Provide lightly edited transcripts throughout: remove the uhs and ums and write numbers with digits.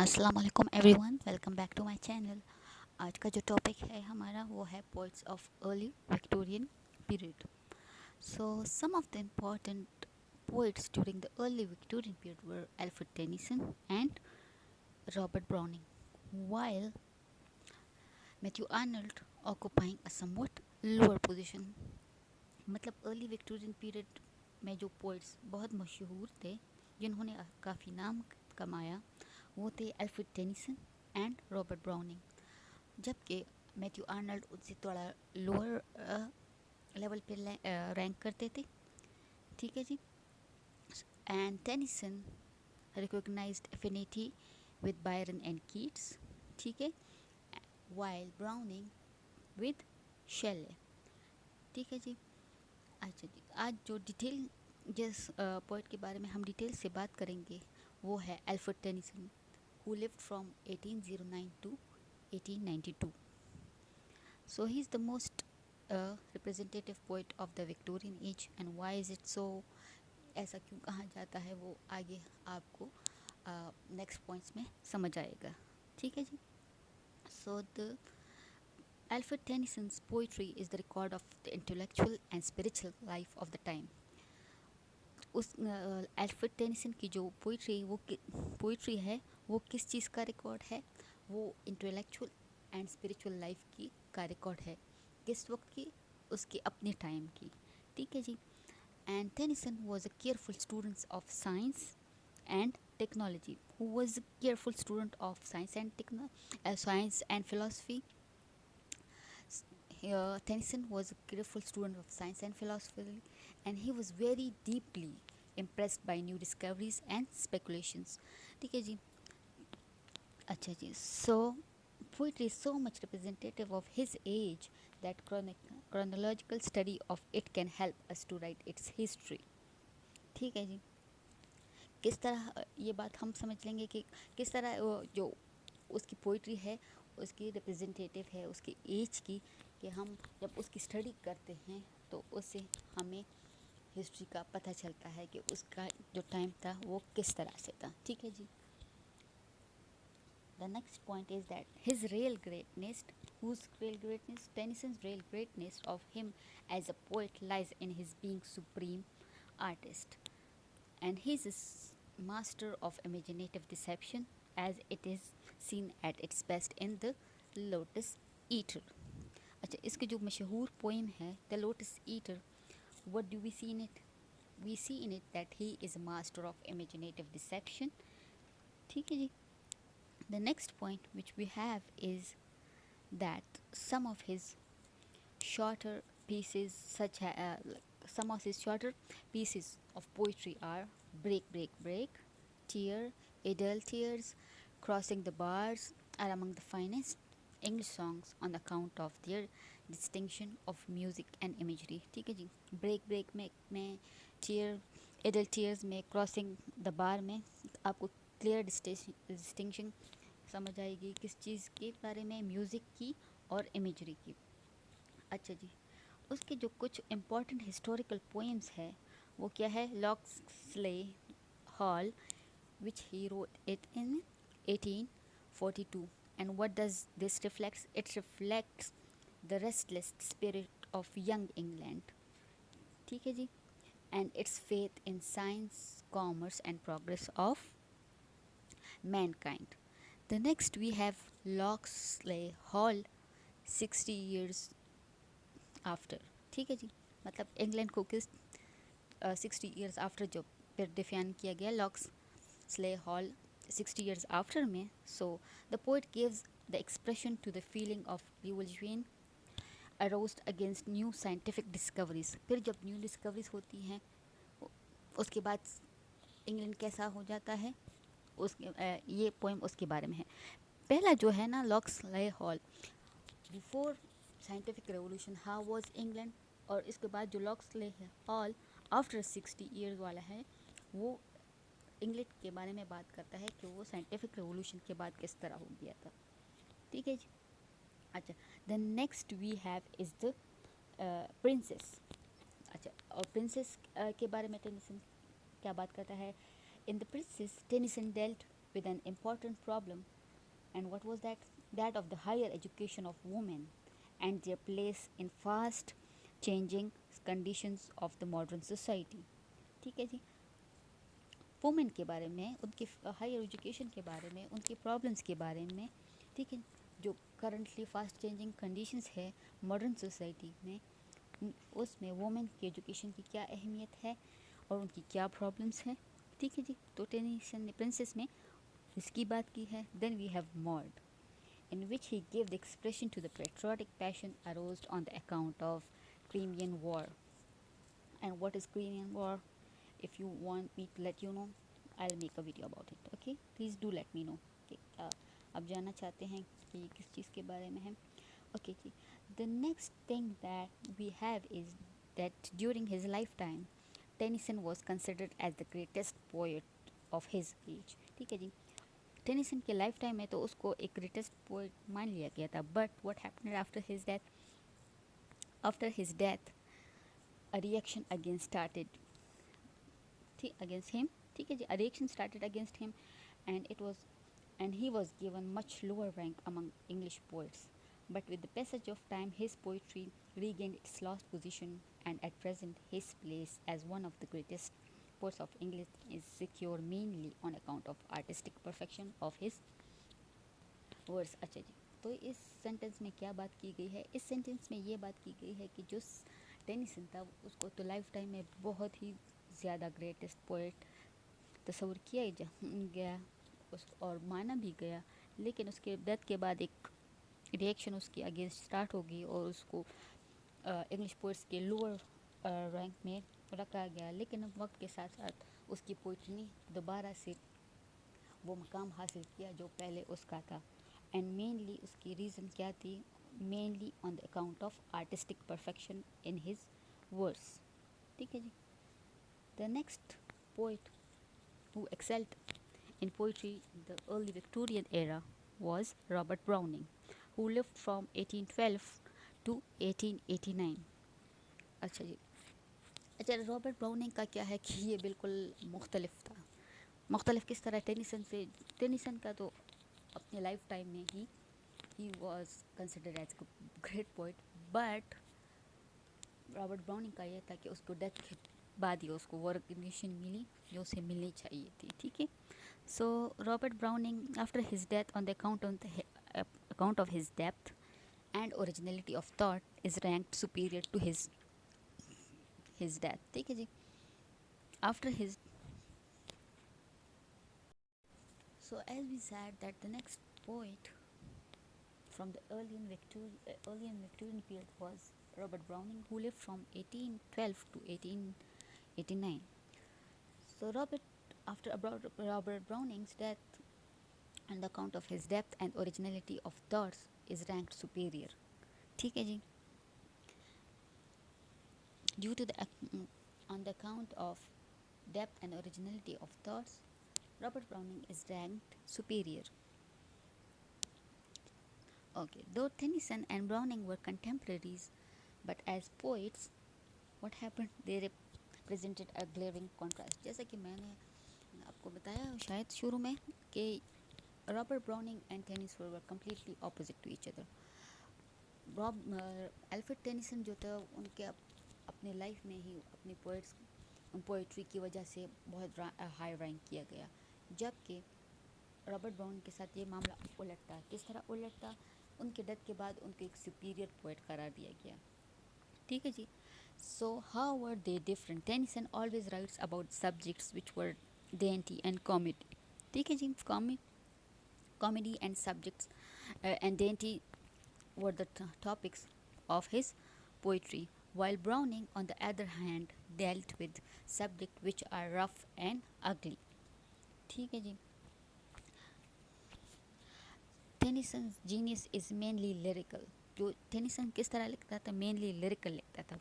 अस्सलाम वालेकुम everyone, welcome back to my channel. आज का जो टॉपिक है हमारा वो है poets of early Victorian period. So some of the important poets during the early Victorian period were Alfred Tennyson and Robert Browning, while Matthew Arnold occupying a somewhat lower position. मतलब early Victorian period में जो poets बहुत मशहूर थे, जिन्होंने काफ़ी नाम कमाया, वो थे Alfred Tennyson and Robert browning. जबकि मैथ्यू आर्नल्ड उनसे थोड़ा लोअर लेवल पे रैंक करते थे। ठीक है जी। And Tennyson recognised affinity with Byron and Keats. ठीक है। While Browning with Shelley. ठीक है जी। अच्छा जी, आज जो डिटेल जिस पोइट के बारे में हम डिटेल से बात करेंगे वो है Alfred Tennyson, who lived from 1809 to 1892. So he is the most representative poet of the Victorian age. And why is it so? ऐसा क्यों कहा जाता है वो आगे आपको नेक्स्ट पॉइंट्स में समझ आएगा। ठीक है जी। So the Alfred Tennyson's poetry is the record of the intellectual and spiritual life of the time. उस एल्फ्रेड टेनिसन की जो पोइट्री है वो किस चीज़ का रिकॉर्ड है? वो इंटेलेक्चुअल एंड स्पिरिचुअल लाइफ की का रिकॉर्ड है। किस वक्त की? उसके अपने टाइम की। ठीक है जी। And Tennyson was a careful student of science and technology. Who was a careful student of science and philosophy? Tennyson was a careful student of science and philosophy, and he was very deeply impressed by new discoveries and speculations. ठीक है जी। अच्छा जी। So poetry is so much representative of his age that chronological study of it can help us to write its history. ठीक है जी। किस तरह ये बात हम समझ लेंगे कि किस तरह जो उसकी पोइट्री है उसकी रिप्रेजेंटेटिव है उसकी एज की, कि हम जब उसकी स्टडी करते हैं तो उससे हमें हिस्ट्री का पता चलता है कि उसका जो टाइम था वो किस तरह से था। ठीक है जी। The next point is that his real greatness, Tennyson's real greatness of him as a poet lies in his being supreme artist, and he is a master of imaginative deception as it is seen at its best in the Lotus Eater. अच्छा, इसकी जो मशहूर poem है the lotus eater, what do we see in it? We see in it that he is a master of imaginative deception. ठीक है जी। The next point which we have is that some of his shorter pieces some of his shorter pieces of poetry are Break Break Break, Tear, Idle Tears, Crossing the Bars are among the finest English songs on account of their distinction of music and imagery. ठीक है जी। Break break में tier, idle tears में, crossing the bar में आपको clear distinction समझ आएगी किस चीज़ के बारे में, म्यूज़िक की और इमेजरी की। अच्छा जी। उसके जो कुछ इम्पॉर्टेंट हिस्टोरिकल पोएम्स है वो क्या है? Locksley hall, which he wrote it in 1842. And what does this reflects? It reflects the restless spirit of young England. ठीक है जी। And its faith in science, commerce and progress of mankind. The next we have Locksley Hall, 60 years after. ठीक है जी। मतलब England को किस 60 years after जो फिर define किया गया Locksley Hall 60 years after में। So the poet gives the expression to the feeling of revolution aroused against new scientific discoveries. फिर जब न्यू डिस्कवरीज होती हैं उसके बाद इंग्लैंड कैसा हो जाता है, ये पोएम उसके बारे में है। पहला जो है ना Locksley Hall, before scientific revolution how was England, और इसके बाद जो लॉक्सले हॉल आफ्टर 60 ईयर्स वाला है वो इंग्लैंड के बारे में बात करता है कि वो साइंटिफिक रेवोल्यूशन के बाद किस तरह हो गया था। ठीक है जी। अच्छा, the next we have is the princess. अच्छा, और प्रिंसेस के बारे में टेनिसन क्या बात करता है? In the princess Tennyson dealt with an important problem, and what was that? That of the higher education of women and their place in fast changing conditions of the modern society. ठीक है जी, women के बारे में, उनके higher education के बारे में, उनकी प्रॉब्लम्स के बारे में, ठीक है, जो करंटली फास्ट चेंजिंग कंडीशंस है मॉडर्न सोसाइटी में, उसमें वुमेन की एजुकेशन की क्या अहमियत है और उनकी क्या प्रॉब्लम्स हैं. ठीक है जी, तो टेनिसन ने प्रिंसेस में इसकी बात की है. Then we have Maud, in which he gave the expression to the patriotic passion aroused on the account of Crimean War. And what is Crimean War? If you want me to let you know, I'll make a video about it. Okay, please do let me know कि आप जानना चाहते हैं कि ये किस चीज़ के बारे में है. Okay ji, the next thing that we have is that during his lifetime Tennyson was considered as the greatest poet of his age. ठीक है जी, टेनिसन के लाइफ टाइम में तो उसको एक ग्रेटेस्ट पोएट मान लिया गया था. But what happened after his death? After his death a reaction against started, ठीक, अगेंस्ट हिम. ठीक है जी, a reaction started against him and he was given much lower rank among English poets. But with the passage of time, his poetry regained its lost position, and at present his place as one of the greatest poets of English is secure mainly on account of artistic perfection of his words. अच्छा जी, तो इस sentence में क्या बात की गई है? इस सेंटेंस में ये बात की गई है कि जो टेनिसन था उसको तो लाइफ टाइम में बहुत ही ज़्यादा ग्रेटेस्ट पोएट तस्वूर किया गया और माना भी गया, लेकिन उसके डेथ के बाद एक रिएक्शन उसके अगेंस्ट स्टार्ट होगी और उसको इंग्लिश पोएट्स के लोअर रैंक में रखा गया. लेकिन वक्त के साथ साथ उसकी पोइट्री ने दोबारा से वो मकाम हासिल किया जो पहले उसका था. एंड मेनली उसकी रीज़न क्या थी? Mainly on the account of artistic perfection in his words. ठीक है जी, the next poet who excelled in poetry in the early Victorian era was Robert Browning, who lived from 1812 to 1889. अच्छा जी, अच्छा, Robert Browning का क्या है कि ये बिल्कुल मुख्तलिफ था. मुख्तलिफ किस तरह? टेनिसन से. टेनिसन का तो अपने लाइफ टाइम में ही was considered as great poet, but Robert Browning का ये था कि उसको डेथ के बाद ही उसको वो रिकग्निशन मिली जो उसे मिलनी चाहिए थी. ठीक है, so Robert Browning after his death on the account of his depth and originality of thought is ranked superior to his death. ठीक है जी, after his. So as we said that the next poet from the early and Victorian period was Robert Browning, who lived from 1812 to 1889. So after Robert Browning's death, on the account of his depth and originality of thoughts, is ranked superior. ठीक है जी, due to on the account of depth and originality of thoughts, Robert Browning is ranked superior. Okay, though Tennyson and Browning were contemporaries, but as poets, what happened? They represented a glaring contrast. जैसा कि मैंने आपको बताया शायद शुरू में कि Robert Browning and Tennyson were completely opposite to each other. Alfred Tennyson जो था उनके अपने लाइफ में ही अपनी पोइट्री की वजह से बहुत हाई रैंक किया गया, जबकि रॉबर्ट ब्राउनिंग के साथ ये मामला उलटता. किस तरह उलटता? उनके डेथ के बाद उनको एक सुपीरियर पोएट करार दिया गया. ठीक है जी, so how were they different? Tennyson always writes about subjects which were dainty and comedy. ठीक है जी, comedy and subjects and dainty were the topics of his poetry, while Browning on the other hand dealt with subjects which are rough and ugly. ठीक है जी, Tennyson's genius is mainly lyrical. जो Tennyson किस तरह लिखता था? Mainly lyrical लिखता था.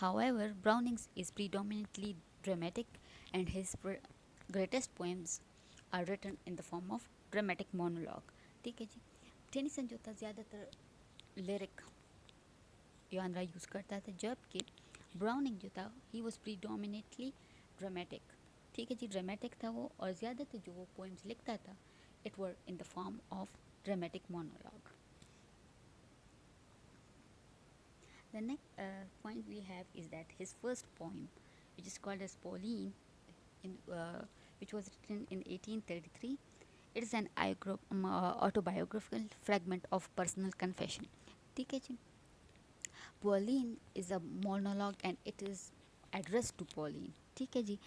However, Browning's is predominantly dramatic, and his greatest poems are written in the form of dramatic monologue. ठीक है जी, टेनिसन जो था ज़्यादातर लिरिक यानरा यूज़ करता था, जबकि ब्राउनिंग जो था ही वॉज प्रीडोमिनेटली ड्रामेटिक. ठीक है जी, ड्रामेटिक था वो, और ज़्यादातर जो वो पोइम्स लिखता था it were in the form of dramatic monologue. The next point we have is that his first poem, which is called as Pauline, which was written in 1833, it is an autobiographical fragment of personal confession. ठीक है जी, Pauline is a monologue and it is addressed to Pauline. ठीक है जी,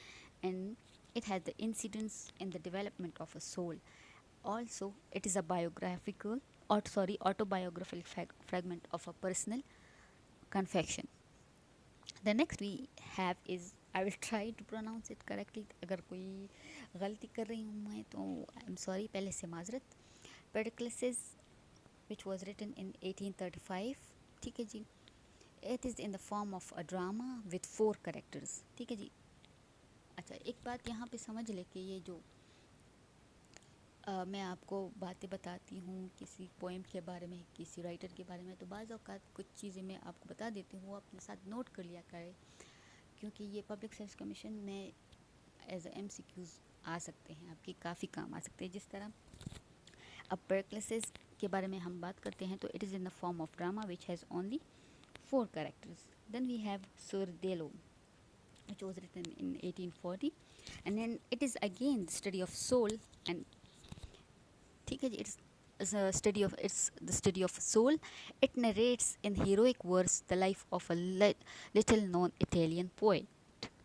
and it has the incidents in the development of a soul. Also, it is a autobiographical fragment of a personal confession. The next we have is, I will try to pronounce it correctly. अगर कोई गलती कर रही हूँ मैं तो I am sorry पहले से माजरत. Pericles, which was written in 1835. ठीक है जी, it is in the form of a drama with 4 characters. ठीक है जी. अच्छा, एक बात यहाँ पे समझ ले कि ये जो मैं आपको बातें बताती हूँ किसी पोएम के बारे में, किसी राइटर के बारे में, तो बाज़ औक़ात कुछ चीज़ें मैं आपको बता देती हूँ, वो अपने साथ नोट कर लिया करें, क्योंकि ये पब्लिक सर्विस कमीशन में एज MCQs आ सकते हैं, आपके काफ़ी काम आ सकते हैं. जिस तरह अब पेरिक्लिस के बारे में हम बात करते हैं तो it is in the form of drama which has only 4 characters. Then we have Sordello, which was written in 1840, and then it is again the study of soul. And ठीक है जी, it's the study of soul. It narrates in heroic verse the life of a little known Italian poet.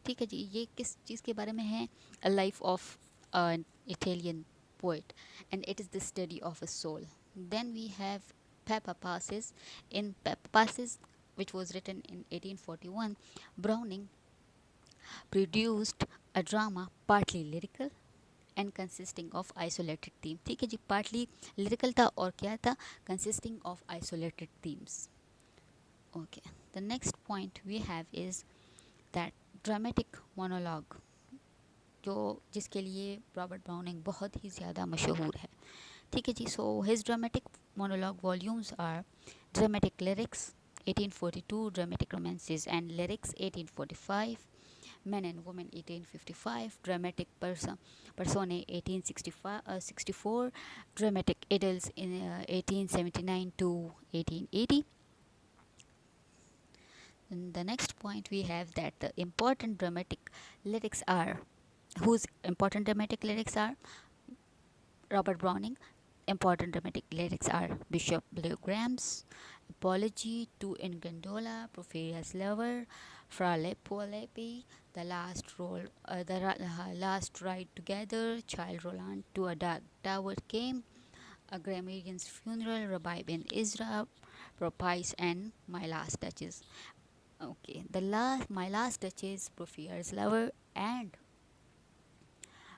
ठीक है जी, ये किस चीज़ के बारे में है? A life of an Italian poet, and it is the study of a soul. Then we have Pepper Passes. In Pepper Passes, which was written in 1841, Browning produced a drama partly lyrical and consisting of isolated theme. ठीक है जी, partly lyrical था और क्या था? Consisting of isolated themes. Okay, the next point we have is that dramatic monologue, जो जिसके लिए Robert browning बहुत ही ज़्यादा मशहूर है. ठीक है जी, so his dramatic monologue volumes are Dramatic Lyrics 1842, Dramatic Romances and Lyrics 1845, Men and Women 1855, Dramatic Personae 1864, Dramatic Idylls in 1879 to 1880. And the next point we have that the important dramatic lyrics are, whose important dramatic lyrics are? Robert Browning. Important dramatic lyrics are Bishop Graham's Apology to Ingandola, Porphyria's Lover, Fra Lepi, The Last Ride Together, Child Roland to a Dark Tower Came, A Grammarian's Funeral, Rabbi Ben Ezra, Propice, and My Last Duchess. Okay, My Last Duchess, Porphyria's Lover, and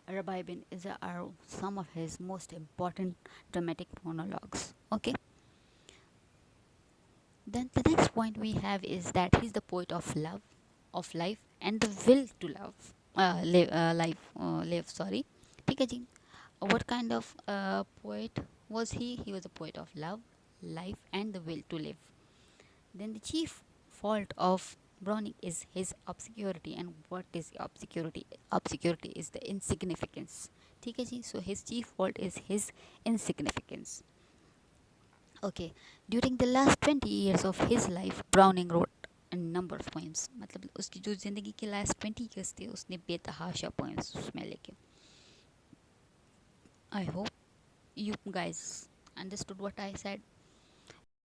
Rabbi Ben Ezra are some of his most important dramatic monologues. Okay. Then the next point we have is that he's the poet of love, of life, and the will to live. Sorry. ठीक है जी. What kind of poet was he? He was a poet of love, life, and the will to live. Then the chief fault of Browning is his obscurity. And what is obscurity? Obscurity is the insignificance. ठीक है जी. So his chief fault is his insignificance. Okay, during the last 20 years of his life, Browning wrote a number of poems. मतलब उसकी जो ज़िंदगी के last 20 years थे उसने बेतहाशा poems उसमें लिखे. I hope you guys understood what I said.